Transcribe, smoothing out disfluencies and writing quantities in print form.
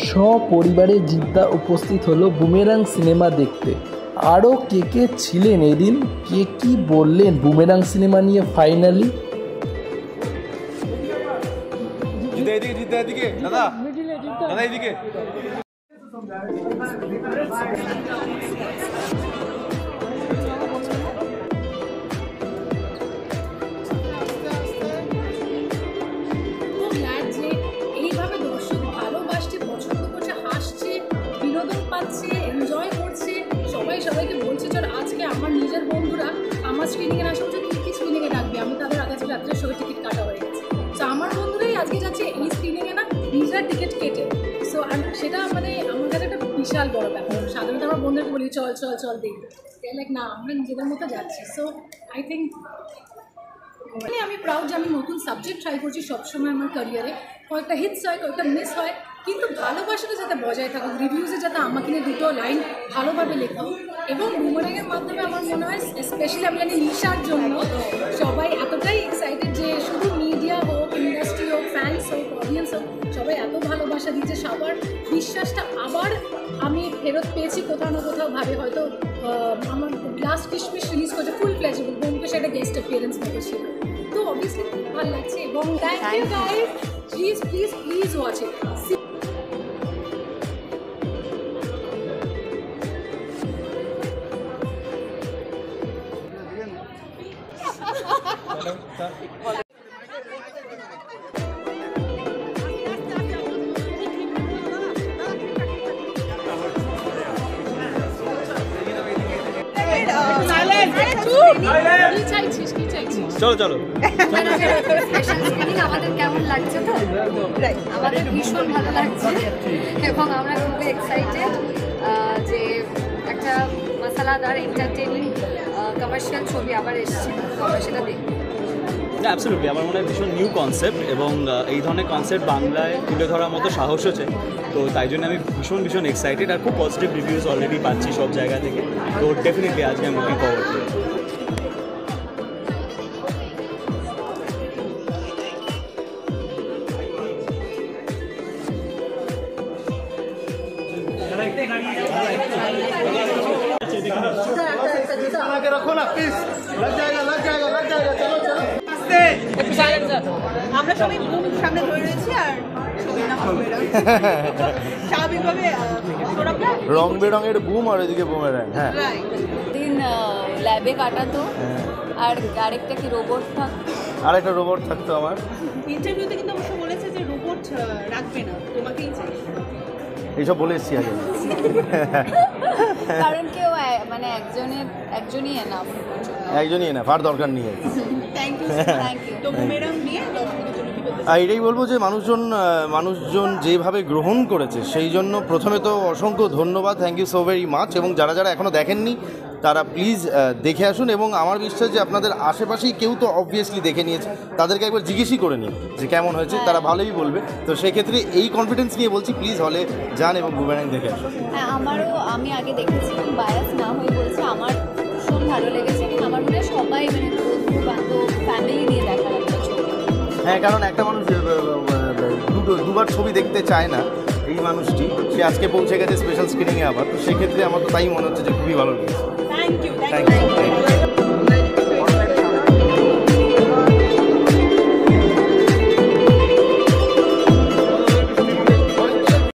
সপরিবারে জিদ্দা উপস্থিত হলো বুমেরাং সিনেমা দেখতে। আরও কে কে ছিলেন এদিন, কে কি বললেন বুমেরাং সিনেমা নিয়ে ফাইনালি? সবাইকে বলছে চল আজকে আমার নিজের বন্ধুরা আমার স্ক্রিনিংয়ে আসা হচ্ছে, তুই কি স্ক্রিনিংয়ে রাখবি, আমি তাদের আগে রাত্রে শোয়ের টিকিট কাটা হয়ে গেছে। তো আমার বন্ধুরাই আজকে যাচ্ছে এই স্ক্রিনিংয়ে না, নিজেরা টিকিট কেটে। সো সেটা মানে আমার কাছে একটা বিশাল বড় ব্যাপার। সাধারণত আমার বন্ধুকে বলি চল চল চল দেখবো, লাইক না আমরা নিজেদের মতো যাচ্ছি। সো আই থিঙ্ক আমি প্রাউড যে আমি নতুন সাবজেক্ট ট্রাই করছি সবসময় আমার ক্যারিয়ারে। কয়েকটা হিটস হয়, কয়েকটা মিস হয়, কিন্তু ভালোবাসাটা যাতে বজায় থাকুক, রিভিউসে যাতে আমাকে নিয়ে দুটো লাইন ভালোভাবে লেখা। এবং বুমেরাংয়ের মাধ্যমে আমার মনে হয় স্পেশালি আমি জানি নিশার জন্য সবাই এতটাই এক্সাইটেড যে শুধু মিডিয়া হোক, ইন্ডাস্ট্রি হোক, ফ্যান্স হোক, অডিয়েন্স হোক, সবাই এত ভালোবাসা দিচ্ছে। সবার বিশ্বাসটা আবার আমি ফেরত পেয়েছি কোথাও না কোথাও ভাবে। হয়তো আমার লাস্ট কিশমিশ রিলিজ করছে ফুল প্লেজেবল, বোমকে সেটা গেস্ট অ্যাপিয়ারেন্স করেছিল, তো অবভিয়াসলি খুব ভালো লাগছে। এবং thank you guys, please please please watch it. চলো চলো আমাদের কেমন লাগছে? তো আমাদের ভীষণ ভালো লাগছে এবং আমরা খুবই এক্সাইটেড যে একটা মশলাদার এন্টারটেইনিং কমার্শিয়াল ছবি আবার এসেছে, তো আমরা সেটা দেখব। অ্যাবসলিউটলি, আমার মনে হয় ভীষণ নিউ কনসেপ্ট এবং এই ধরনের কনসেপ্ট বাংলায় তুলে ধরার মতো সাহস হচ্ছে, তো তাই জন্য আমি ভীষণ এক্সাইটেড। আর খুব পজিটিভ রিভিউজ অলরেডি পাচ্ছি সব জায়গা থেকে, তো ডেফিনেটলি আজকে আমি লুকিং ফরওয়ার্ড করি। আমরা সবাই সামনে ধরে রয়েছি আর স্বাভাবিকভাবে রং বেরঙের বুম আর এদিকে বুমেরাং। হ্যাঁ, দিন ল্যাবে কাটাতো আর আরেকটা কি রোবট থাকতো, আরেকটা রোবট থাকতো। আমার ইন্টারভিউতে কিন্তু অবশ্য বলেছে যে রোবট রাখবে না, তোমাকেই চাই। এইসব বলে এসছি আগে, কারণ কেউ মানে একজনই এনাফ, একজনই এনাফ, আর দরকার নেই। Thank you thank you. তো বুমেরাং নিয়ে এটাই বলবো যে মানুষজন যেভাবে গ্রহণ করেছে সেই জন্য প্রথমে তো অসংখ্য ধন্যবাদ, thank you so very much. এবং যারা যারা এখনও দেখেননি তারা প্লিজ দেখে আসুন। এবং আমার বিশ্বাস যে আপনাদের আশেপাশেই কেউ তো অবভিয়াসলি দেখে নিয়েছে, তাদেরকে একবার জিজ্ঞেসই করে নিন যে কেমন হয়েছে, তারা ভালোই বলবে। তো সেক্ষেত্রে এই কনফিডেন্স নিয়ে বলছি, প্লিজ হলে যান এবং বুমেরাং দেখে আসুন। হ্যাঁ, আমি আগে দেখেছি, বায়াস না হয়ে বলছি, আমার ভীষণ ভালো লেগেছে এবং আমার মনে হয় সবাই মানে বন্ধু বান্ধব ফ্যামিলি নিয়ে দেখা লাগবে। হ্যাঁ, কারণ একটা মানুষ দুবার ছবি দেখতে চায় না, এই মানুষটি সে আজকে পৌঁছে গেছে স্পেশাল স্ক্রিনিংয়ে আবার, তো সেক্ষেত্রে আমার তো তাই মনে হচ্ছে যে খুবই ভালো লেগেছে। Thank you.